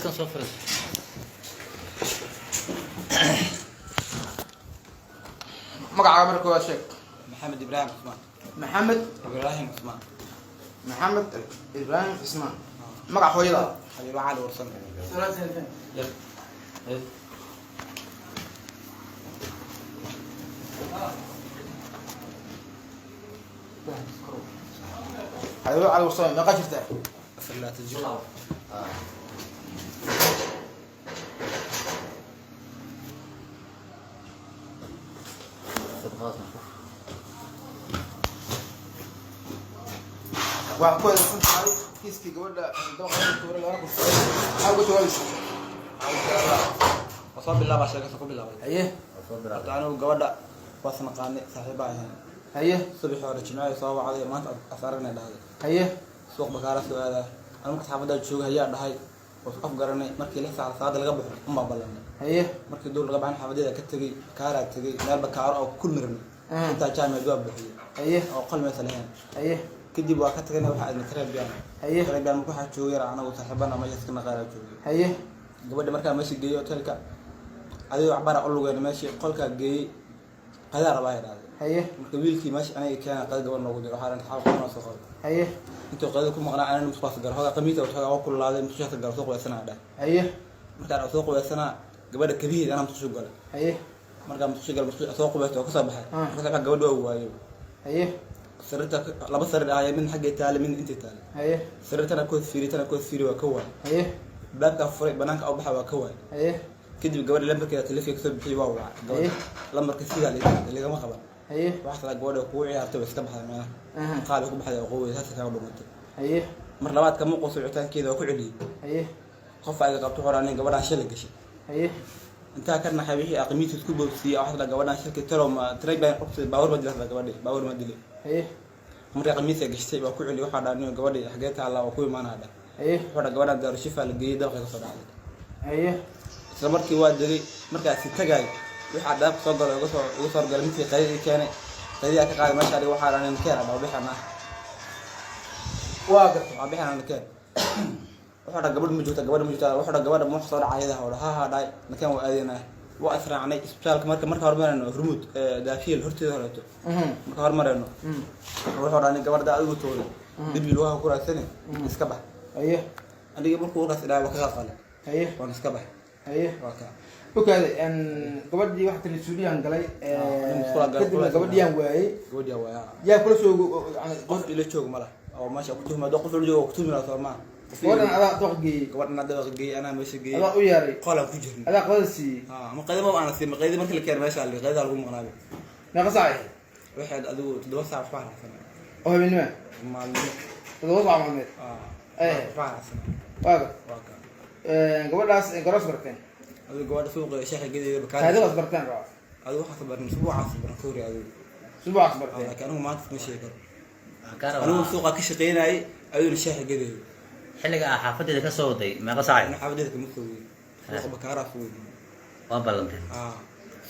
halkan soo fariis. magacaaga marka waa sheeg. محمد إبراهيم عثمان. maxamed إبراهيم عثمان. maxamed ibraahim cismaan. magac hooyada حبيب علي ورسم. xabiibo cali warsame meeqa jirtaa? لا تجي. waa ku wada tahay kiiskii gabadha dabaqada tuure laga kusay maxaa ugu jawaabaysaa? وصاب بالله باشا كسر بالله. haye أنا وجودا وصلنا قاني صاحبه هنا. haye صبي حوار الجماعة صواب عليه ما أثرنا ده هذا. haye سوق بكارة سؤال أنا ممكن حافظ شو هي ده هاي وأفكرني مركي لسه على صعد الغبر ما بلنا. haye مركي دول الغبر عن حافظ ده كتجي كارة تجي نال بكارة أو كل مرمي. أنت جامع جواب به. haye أو قل مثلا هنا. haye كدي بوقت كنا واحد نتربى يعني. haye تربى أنا ممكن حشو يرى أنا وصاحبنا ما يسكن غير شو. haye قبل مركي ماشي جيو تلك. هذا عبارة أقول له ماشي قل كجي هذا رباي هذا. haye قبيلتي ماشي أنا كان قد قبل موجود وحالا نحاول قناة صغار. haye أنتوا قدكم مقنع أنا مصباح الجر هذا قميته وهذا كل هذا مش شاف الجر سوق وسنة ده. haye مركي سوق وسنة قبل كبير أنا متخشوا قال. haye مركي متخشوا قال متخشوا سوق وسنة وكسب حاجة. كسب حاجة قبل هو أيوه. haye سرتك لا بس سرت من حق تالي من أنت تالي. haye سرت أنا كوث فيري وكوان. haye بابك فرق بنانك أو بحر وكوان. haye كده قبل لما كده تلف يكسب بحي واو. haye لما كثير اللي ما خبر. haye واحد لا جوده قوي عرفت بس كبح معه. قال يكون بحد قوي هذا كان ضمته. haye مرة بعد كم قوس عتان كذا وكعلي. haye خف على قبض حرانين قبل عشان لقش. haye أنت كنا حبيبي أقميت تكون بوسي أو حتى قبل عشان كتير ما ترى بين قبض باور ما دلها قبل باور ما دلي. haye مرة قميت قشتي وكعلي واحد عنه قبل حاجات على وكوي ما هذا. haye واحد قبل دار شفا لقي دلقة صدق عليه. haye مركي وادري مركي ستجاي واحد داب صدر وصار قلمتي قليل كان قليل كقاعد ماشي عليه واحد عنه كان أبغى بيحنا واقف أبغى بيحنا كان واحد قبل مجوتا واحد قبل محصر عايده ولا ها داي مكان وأدينا وأسرع عني سبتالك مركي هرمانه هرمود دافيل هرتي هرتو مركي هرمانه واحد عني قبل ده أدو تولي دبي لوها كورة سنة نسكبه haye أنا قبل كورة سنة وكذا قال haye ونسكبه haye وكذا وكذا ان gabadhii waxa kale Suudiyaan galay kadibna gabadhiyaan waayay ودي ويا yaa kula soo qof ila joog ma laha oo meesha ku tuhmado qof ila joog ku tuhmina Soomaa wadan adaa doqgii gabadhna dabaqay ana meesha geeyay adaa u yaaray qolan ku jirnay adaa qadasi ma qadamo ana si maqaydi markii la keen meesha la qadada lagu maqnaabay meeqa saac waxaad adigu 7 saac faahfaahsan oo habeenimo maalmo 7 saac maalmeed faahfaahsan waaga waaka gabadhaas garas barteen adigu gabadha suuqa sheekha geeyay bakaar taadigaas barteen raa adigu waxa sabarna subuuca sabarna koori adigu subax barteen laakiin anigu maanta ma sheego Kaara anigu suuqa ka shaqeynay ayuu sheekha geeyay xilliga xaafadida ka soo waday meeqa saac أنا حاولت كم تسوي سوق بكارة سوي waa balantay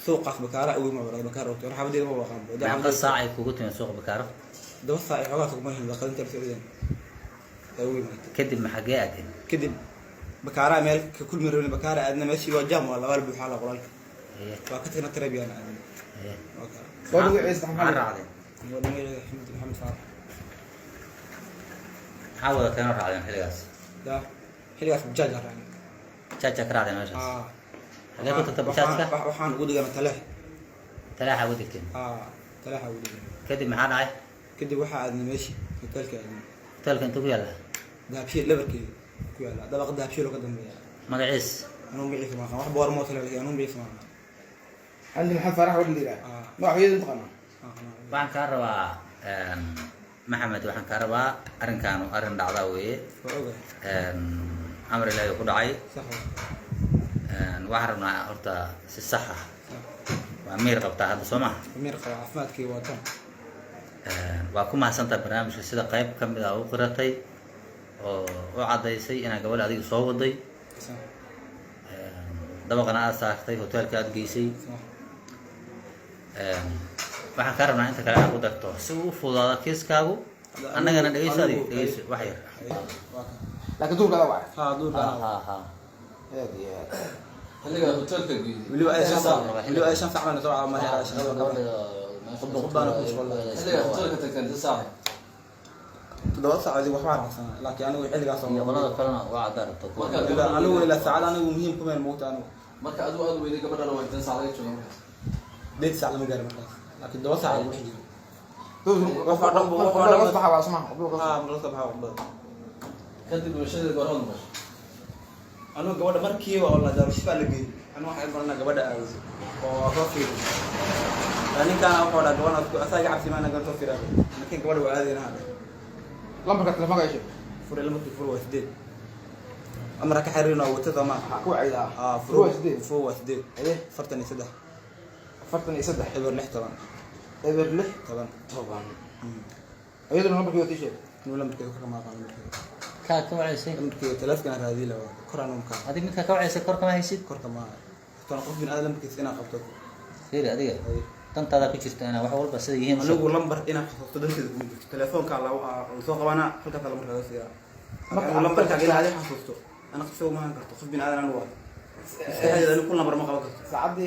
سوق بكارة أول ما برا بكارة وأنا حاولت ما بقام meeqa saac ay kugu timid suuqa bakaaro ده بس صاير حاجة سوق ما هي دخلت ترسلين أول ما kadib maxagee aadeen كده بكارة مال كل مرة من بكارة أدنى ماشي وجام ولا غالب بحالة قرالك haye وقت كنا تربي أنا haye gabadhu ciis maxaa maxamed raacdeen وأنا محمد صار maxaa wada kana raacdeen xilligaas ده حلقة في بجاج يعني jaaja ka raacdeen meeshaas hagee ku tagta bajaajka وحان ودي أنا تلاح talaaxa wadigteen تلاح ودي kadib maxaa dhacay كده واحد أدنى ماشي في تلك يعني hotelka intuu ku yaala ده بشيء لبر كده كويلا ده بقى ده بشيء لو قدم بيا magaciis أنا أمي عيسى معنا واحد بوار موصل عليه أنا أمي عيسى معنا عندي محل فرح ولا لا ما حيد انتقنا waxaan kaa rabaa maxamed waxaan kaa rabaa arrinkaanu arrin dhacda weeye amar ilaahay ku dhacay صح waxaan rabnaa horta si sax ah waa miir qabtaa hadda soo maha أمير قرا عفمات كي وطن waa ku mahadsantahay barnaamijka sida qayb ka mid ah u qiratay oo u caddaysay inaa gabadha adiga soo waday صح dabaqana aad saartay hoteelka aad geysay صح waxaan kaa rabnaa inta kale aad ku darto si uu u fududaado kiiskaagu annagana dhegeyso adiga dhegeyso wax yar laakiin duurka la wacay ها دور ha ha ha هذه خليك هوتيلك جديد اللي اي شنفع من طبعا ما هي خليك هوتيلك تكن ساعه تدور ساعه دي waxbaan raacsanaa laakiin anigu xilligaas iyo qolada kalena waa cadaarta anigu ila saacad anigu muhiim kuma moota anigu marka aad u weeyday gabadhana waa inta saacad ay joogaan deed saac lama gaaro markaas laakiin dawar saac lagu xijiro وفا بحا واسمع marka baxa qbad kadib bulshada goorma noqosh anigu gabadha markii waa la daaro shifaa la geeyay anigu waxaan baranaa gabadha aawis oo roofii ninkaan wuxuu dhahay gabadha asaga cabsi maana gaarto fiiraado laakiin gabadha waa aadayna لما كانت لما جاي fure lama fure waa sideed amra ka xiriirna watada ma كو عيدا fure waa sideed ايه 43 فرتني يسدح eber 6 طبعا ايبر لح طبعا طبعا ايضا لما كيو تيشي نو لما كده كما قال kaa ka wacaysay لما كده تلفكنا هذه لو قرانو مكان adig midka ka wacaysay kor kama haysid كرت ما كان قف بين ادم كيس انا قبطه fiiri adiga dantaada ku jirta inaa wax walba sida yihiin anigu lambar ina xasuusto danteeda ku jirto telefoonka la soo qabana halka kala markaa siya marka lambarka ina aad xasuusto ana qofso ma han karto qof bin aadan anu waa istaayada anigu lambar ma qaban karto ساعدي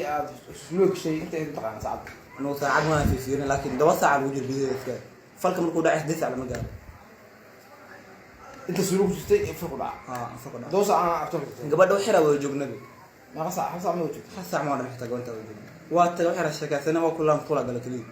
سلوك شيء انت تقان ساعد anu saacad ma fiisirin laakiin dawa saac ugu jirbiday iska falka markuu dhacay 10 saac lama gaaro انت سلوك جستي فرق دع faqada دو ساعه افتح gabadha waxira way joognaba ما ساعه حسب ما وجهك xasaa ma wada xita gabadha way joogna waa ta waxira shakaasana waa kullaan kula gala kaliya